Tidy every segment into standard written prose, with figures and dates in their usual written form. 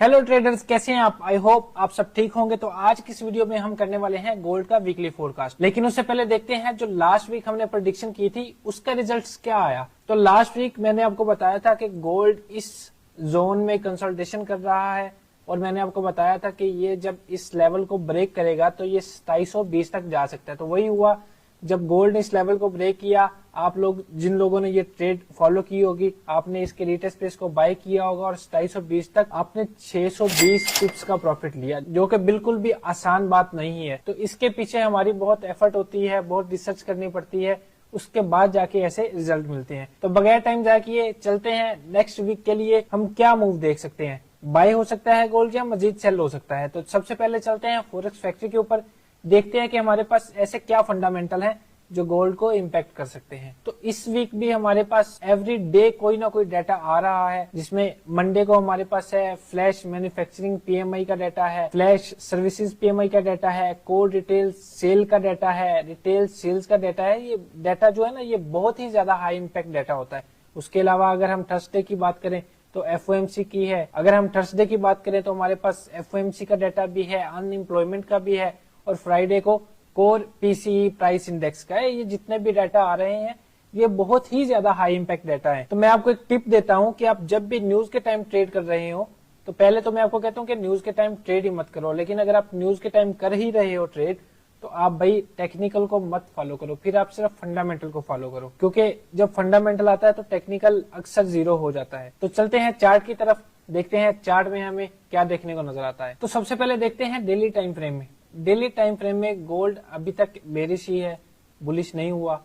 Hello traders, कैसे हैं आप? आई होप आप सब ठीक होंगे। तो आज की इस वीडियो में हम करने वाले हैं गोल्ड का वीकली फोरकास्ट। लेकिन उससे पहले देखते हैं जो लास्ट वीक हमने प्रेडिक्शन की थी उसका रिजल्ट्स क्या आया। तो लास्ट वीक मैंने आपको बताया था कि गोल्ड इस जोन में कंसल्टेशन कर रहा है और मैंने आपको बताया था कि ये जब इस लेवल को ब्रेक करेगा तो ये 2720 तक जा सकता है। तो वही हुआ, जब गोल्ड ने इस लेवल को ब्रेक किया, आप लोग जिन लोगों ने ये ट्रेड फॉलो की होगी, आपने इसके रिटेस्ट प्राइस को बाय किया होगा और 2720 तक आपने 620 टिप्स का प्रॉफिट लिया, जो कि बिल्कुल भी आसान बात नहीं है। तो इसके पीछे हमारी बहुत एफर्ट होती है, बहुत रिसर्च करनी पड़ती है, उसके बाद जाके ऐसे रिजल्ट मिलते हैं। तो बगैर टाइम जाके चलते हैं नेक्स्ट वीक के लिए हम क्या मूव देख सकते हैं। बाय हो सकता है गोल्ड या मजीद सेल हो सकता है। तो सबसे पहले चलते हैं फॉरेक्स फैक्ट्री के ऊपर, देखते हैं कि हमारे पास ऐसे क्या फंडामेंटल है जो गोल्ड को इम्पैक्ट कर सकते हैं। तो इस वीक भी हमारे पास एवरी डे कोई ना कोई डाटा आ रहा है, जिसमें मंडे को हमारे पास है फ्लैश मैन्युफैक्चरिंग पीएमआई का डाटा है, फ्लैश सर्विसेज पीएमआई का डाटा है, कोर रिटेल सेल का डाटा है, रिटेल सेल्स का डाटा है। ये डाटा जो है ना, ये बहुत ही ज्यादा हाई इम्पैक्ट डाटा होता है। उसके अलावा अगर हम थर्सडे की बात करें तो एफओएमसी की है। अगर हम थर्सडे की बात करें तो हमारे पास एफओएमसी का डाटा भी है, अनएम्प्लॉयमेंट का भी है, और फ्राइडे को कोर पीसीई प्राइस इंडेक्स का है। ये जितने भी डाटा आ रहे हैं ये बहुत ही ज्यादा हाई इंपैक्ट डाटा है। तो मैं आपको एक टिप देता हूं कि आप जब भी न्यूज के टाइम ट्रेड कर रहे हो, तो पहले तो मैं आपको कहता हूं कि न्यूज के टाइम ट्रेड ही मत करो। लेकिन अगर आप न्यूज के टाइम कर ही रहे हो ट्रेड, तो आप भाई टेक्निकल को मत फॉलो करो, फिर आप सिर्फ फंडामेंटल को फॉलो करो, क्योंकि जब फंडामेंटल आता है तो टेक्निकल अक्सर जीरो हो जाता है। तो चलते हैं चार्ट की तरफ, देखते हैं चार्ट में हमें क्या देखने को नजर आता है। तो सबसे पहले देखते हैं डेली टाइम फ्रेम में। डेली टाइम फ्रेम में गोल्ड अभी तक बेरिश ही है, बुलिश नहीं हुआ।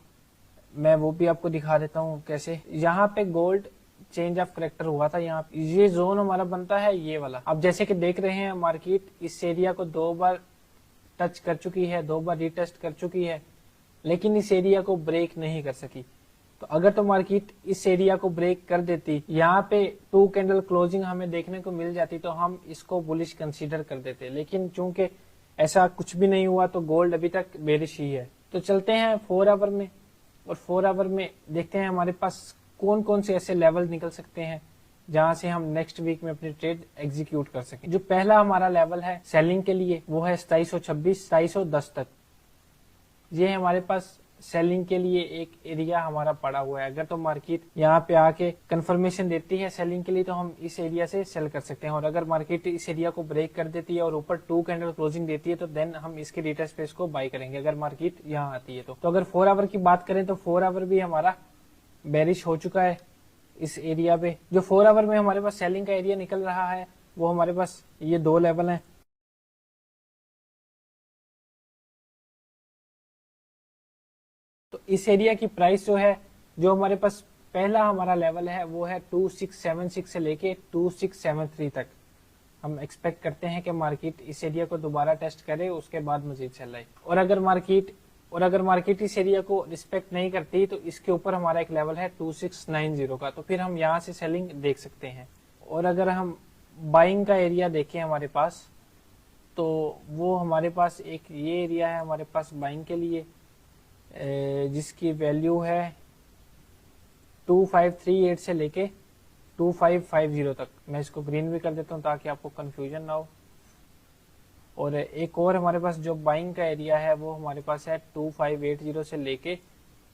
मैं वो भी आपको दिखा देता हूँ कैसे। यहाँ पे गोल्ड चेंज ऑफ करेक्टर हुआ था, यहाँ ये जोन हमारा बनता है ये वाला। अब जैसे कि देख रहे हैं मार्केट इस एरिया को 2 बार टच कर चुकी है, 2 बार रिटेस्ट कर चुकी है, लेकिन इस एरिया को ब्रेक नहीं कर सकी। तो अगर तो मार्केट इस एरिया को ब्रेक कर देती, यहाँ पे 2 कैंडल क्लोजिंग हमें देखने को मिल जाती, तो हम इसको बुलिश कंसीडर कर देते। लेकिन चूंकि ऐसा कुछ भी नहीं हुआ तो गोल्ड अभी तक बेरिश ही है। तो चलते हैं 4 आवर में, और 4 आवर में देखते हैं हमारे पास कौन कौन से ऐसे लेवल निकल सकते हैं जहां से हम नेक्स्ट वीक में अपनी ट्रेड एग्जीक्यूट कर सकें। जो पहला हमारा लेवल है सेलिंग के लिए वो है 2726 2710 तक। ये हमारे पास सेलिंग के लिए एक एरिया हमारा पड़ा हुआ है। अगर तो मार्केट यहाँ पे आके कंफर्मेशन देती है सेलिंग के लिए तो हम इस एरिया से सेल कर सकते हैं, और अगर मार्केट इस एरिया को ब्रेक कर देती है और ऊपर 2 कैंडल क्लोजिंग देती है तो देन हम इसके रिटेस्ट प्राइस को बाय करेंगे, अगर मार्केट यहाँ आती है तो अगर 4 आवर की बात करें तो 4 आवर भी हमारा बेरिश हो चुका है इस एरिया पे। जो 4 आवर में हमारे पास सेलिंग का एरिया निकल रहा है वो हमारे पास ये 2 लेवल है। तो इस एरिया की प्राइस जो है, जो हमारे पास पहला हमारा लेवल है वो है 2676 से लेके 2673 तक। हम एक्सपेक्ट करते हैं कि मार्केट इस एरिया को दोबारा टेस्ट करे, उसके बाद मजीद चल रही। और अगर मार्केट इस एरिया को रिस्पेक्ट नहीं करती तो इसके ऊपर हमारा एक लेवल है 2690 का, तो फिर हम यहाँ से सेलिंग देख सकते हैं। और अगर हम बाइंग का एरिया देखें हमारे पास, तो वो हमारे पास एक ये एरिया है हमारे पास बाइंग के लिए, जिसकी वैल्यू है 2538 से लेके 2550 तक। मैं इसको ग्रीन भी कर देता हूँ ताकि आपको कंफ्यूजन ना हो। और एक और हमारे पास जो बाइंग का एरिया है वो हमारे पास है 2580 से लेके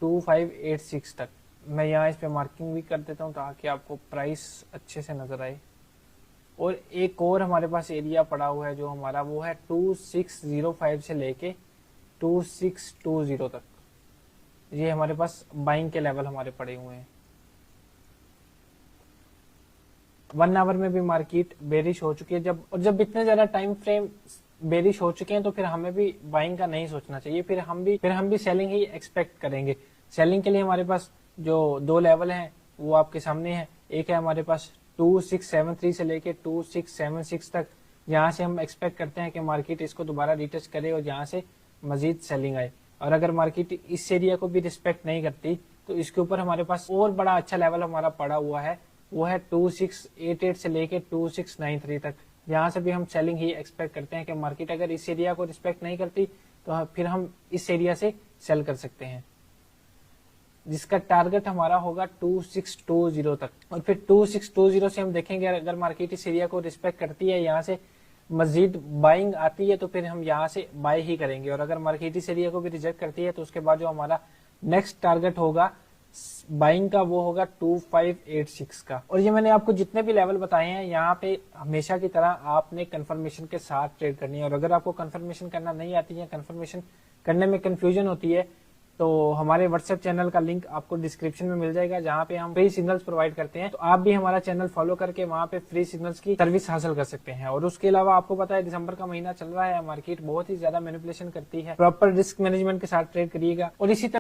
2586 तक। मैं यहाँ इस पे मार्किंग भी कर देता हूँ ताकि आपको प्राइस अच्छे से नजर आए। और एक और हमारे पास एरिया पड़ा हुआ है जो हमारा वो है 2605 से लेके 2620 तक। ये हमारे पास बाइंग के लेवल हमारे पड़े हुए हैं। 1 आवर में भी मार्केट बेरिश हो चुकी है। जब इतने ज्यादा टाइम फ्रेम बेरिश हो चुके हैं तो फिर हमें भी बाइंग का नहीं सोचना चाहिए, फिर हम भी सेलिंग ही एक्सपेक्ट करेंगे। सेलिंग के लिए हमारे पास जो 2 लेवल हैं वो आपके सामने है। एक है हमारे पास 2673 से लेके 2676 तक, यहाँ से हम एक्सपेक्ट करते हैं कि मार्केट इसको दोबारा रिटच करे और यहाँ से मजीद सेलिंग आए। और अगर मार्केट इस एरिया को भी रिस्पेक्ट नहीं करती तो इसके ऊपर हमारे पास और बड़ा अच्छा लेवल हमारा पड़ा हुआ है, वो है 2688 से लेके 2693 तक। यहाँ से भी हम सेलिंग ही एक्सपेक्ट करते हैं कि मार्केट अगर इस एरिया को रिस्पेक्ट नहीं करती तो फिर हम इस एरिया से सेल कर सकते हैं। जिसका टारगेट हमारा होगा 2620 तक। और फिर 2620 से हम देखेंगे अगर मार्केट इस एरिया को रिस्पेक्ट करती है, यहाँ से मजीद बाइंग आती है तो फिर हम यहाँ से बाय ही करेंगे। और अगर मार्केट इस एरिया को भी रिजेक्ट करती है तो उसके बाद जो हमारा नेक्स्ट टारगेट होगा बाइंग का वो होगा 2586 का। और ये मैंने आपको जितने भी लेवल बताए हैं यहाँ पे हमेशा की तरह आपने कंफर्मेशन के साथ ट्रेड करनी है। और अगर आपको कंफर्मेशन करना नहीं आती है, कंफर्मेशन करने में कंफ्यूजन होती है, तो हमारे व्हाट्सएप चैनल का लिंक आपको डिस्क्रिप्शन में मिल जाएगा, जहाँ पे हम फ्री सिग्नल्स प्रोवाइड करते हैं। तो आप भी हमारा चैनल फॉलो करके वहाँ पे फ्री सिग्नल्स की सर्विस हासिल कर सकते हैं। और उसके अलावा आपको पता है दिसंबर का महीना चल रहा है, मार्केट बहुत ही ज्यादा मैनिपुलेशन करती है, प्रॉपर रिस्क मैनेजमेंट के साथ ट्रेड करिएगा। और इसी तरह